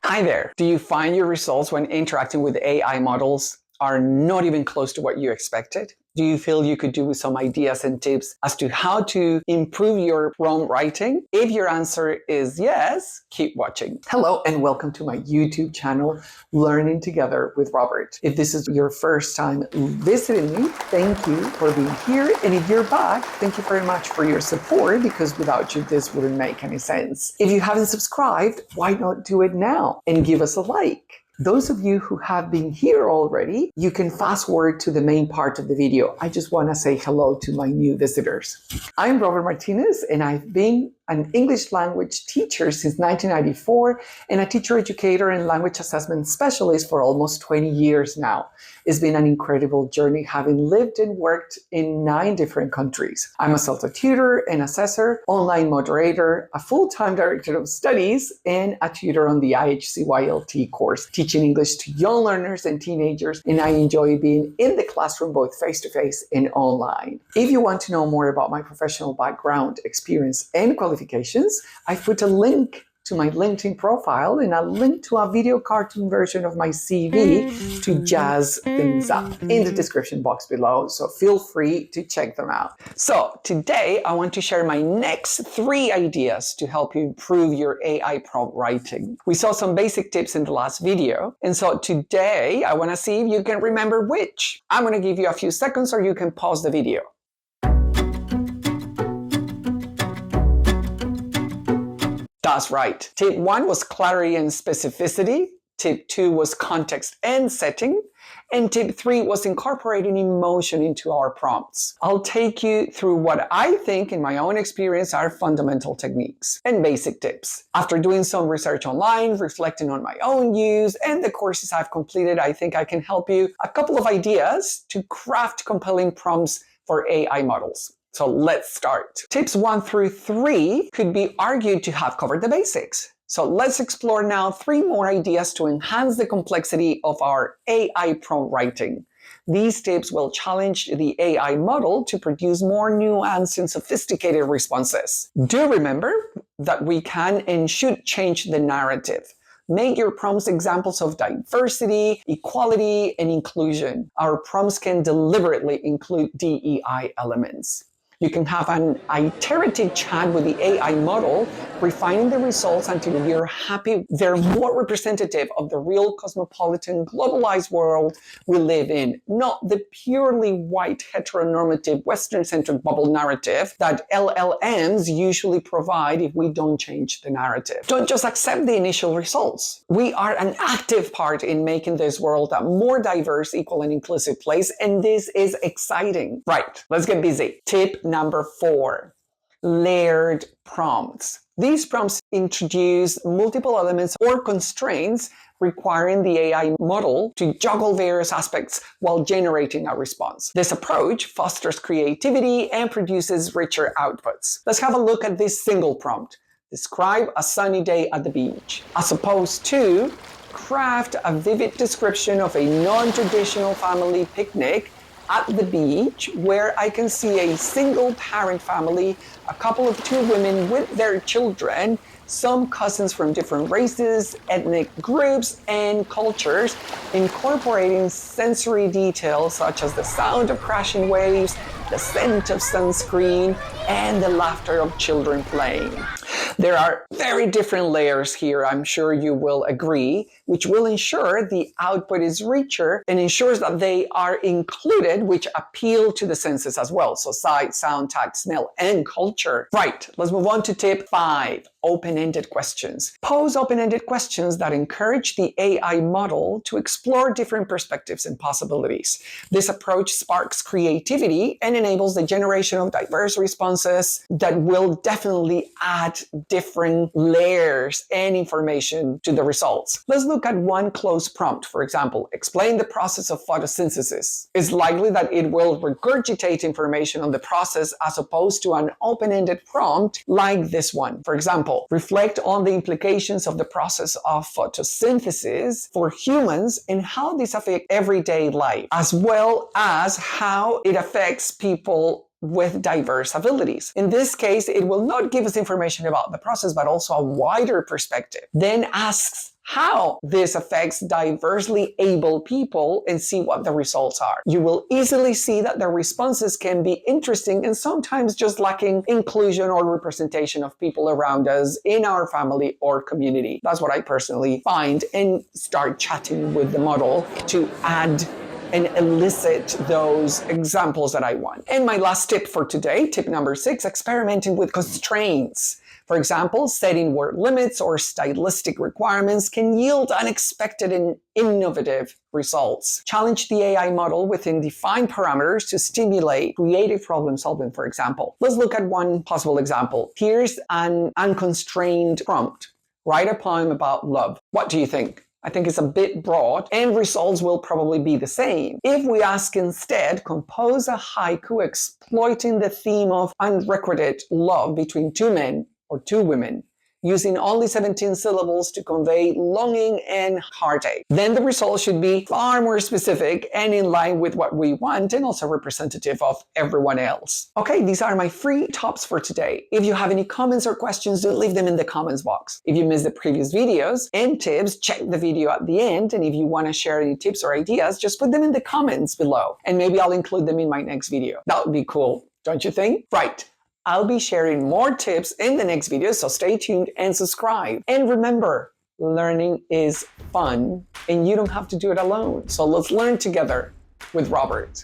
Hi there. Do you find your results when interacting with AI models are not even close to what you expected? Do you feel you could do with some ideas and tips as to how to improve your prompt writing? If your answer is yes, keep watching. Hello and welcome to my YouTube channel, Learning Together with Robert. If this is your first time visiting me, thank you for being here. And if you're back, thank you very much for your support, because without you, this wouldn't make any sense. If you haven't subscribed, why not do it now and give us a like? Those of you who have been here already, you can fast forward to the main part of the video. I just want to say hello to my new visitors. I'm Robert Martinez, and I've been an English language teacher since 1994 and a teacher educator and language assessment specialist for almost 20 years now. It's been an incredible journey, having lived and worked in 9 different countries. I'm a self-taught tutor and assessor, online moderator, a full-time director of studies, and a tutor on the IHCYLT course, teaching English to young learners and teenagers, and I enjoy being in the classroom both face-to-face and online. If you want to know more about my professional background, experience, and qualifications, I've put a link to my LinkedIn profile and a link to a video cartoon version of my CV to jazz things up in the description box below, so feel free to check them out. So today I want to share my next 3 ideas to help you improve your AI prompt writing. We saw some basic tips in the last video, and so today I want to see if you can remember which. I'm going to give you a few seconds, or you can pause the video. That's right. Tip 1 was clarity and specificity. Tip 2 was context and setting. And tip 3 was incorporating emotion into our prompts. I'll take you through what I think, in my own experience, are fundamental techniques and basic tips. After doing some research online, reflecting on my own use, and the courses I've completed, I think I can help you a couple of ideas to craft compelling prompts for AI models. So let's start. Tips 1 through 3 could be argued to have covered the basics. So let's explore now 3 more ideas to enhance the complexity of our AI prompt writing. These tips will challenge the AI model to produce more nuanced and sophisticated responses. Do remember that we can and should change the narrative. Make your prompts examples of diversity, equality, and inclusion. Our prompts can deliberately include DEI elements. You can have an iterative chat with the AI model, refining the results until you're happy they're more representative of the real cosmopolitan, globalized world we live in, not the purely white, heteronormative, Western-centric bubble narrative that LLMs usually provide if we don't change the narrative. Don't just accept the initial results. We are an active part in making this world a more diverse, equal, and inclusive place, and this is exciting. Right, let's get busy. Tip number 4, layered prompts. These prompts introduce multiple elements or constraints requiring the AI model to juggle various aspects while generating a response. This approach fosters creativity and produces richer outputs. Let's have a look at this single prompt. Describe a sunny day at the beach, as opposed to craft a vivid description of a non-traditional family picnic at the beach, where I can see a single parent family, a couple of 2 women with their children, some cousins from different races, ethnic groups, and cultures, incorporating sensory details such as the sound of crashing waves, the scent of sunscreen, and the laughter of children playing. There are very different layers here, I'm sure you will agree, which will ensure the output is richer and ensures that they are included, which appeal to the senses as well. So sight, sound, tact, smell, and culture. Right, let's move on to tip 5, open-ended questions. Pose open-ended questions that encourage the AI model to explore different perspectives and possibilities. This approach sparks creativity and enables the generation of diverse responses that will definitely add different layers and information to the results. Let's look at one close prompt. For example, explain the process of photosynthesis. It's likely that it will regurgitate information on the process as opposed to an open-ended prompt like this one. For example, reflect on the implications of the process of photosynthesis for humans and how this affects everyday life, as well as how it affects people with diverse abilities. In this case, it will not give us information about the process, but also a wider perspective. Then asks how this affects diversely able people and see what the results are. You will easily see that the responses can be interesting and sometimes just lacking inclusion or representation of people around us in our family or community. That's what I personally find, and start chatting with the model to add and elicit those examples that I want. And my last tip for today, tip number 6, experimenting with constraints. For example, setting word limits or stylistic requirements can yield unexpected and innovative results. Challenge the AI model within defined parameters to stimulate creative problem solving, for example. Let's look at one possible example. Here's an unconstrained prompt. Write a poem about love. What do you think? I think it's a bit broad, and results will probably be the same. If we ask instead, compose a haiku exploiting the theme of unrequited love between two men or two women, using only 17 syllables to convey longing and heartache. Then the result should be far more specific and in line with what we want, and also representative of everyone else. Okay, these are my free tops for today. If you have any comments or questions, do leave them in the comments box. If you missed the previous videos and tips, check the video at the end. And if you want to share any tips or ideas, just put them in the comments below, and maybe I'll include them in my next video. That would be cool, don't you think? Right. I'll be sharing more tips in the next video, so stay tuned and subscribe. And remember, learning is fun, and you don't have to do it alone. So let's learn together with Robert.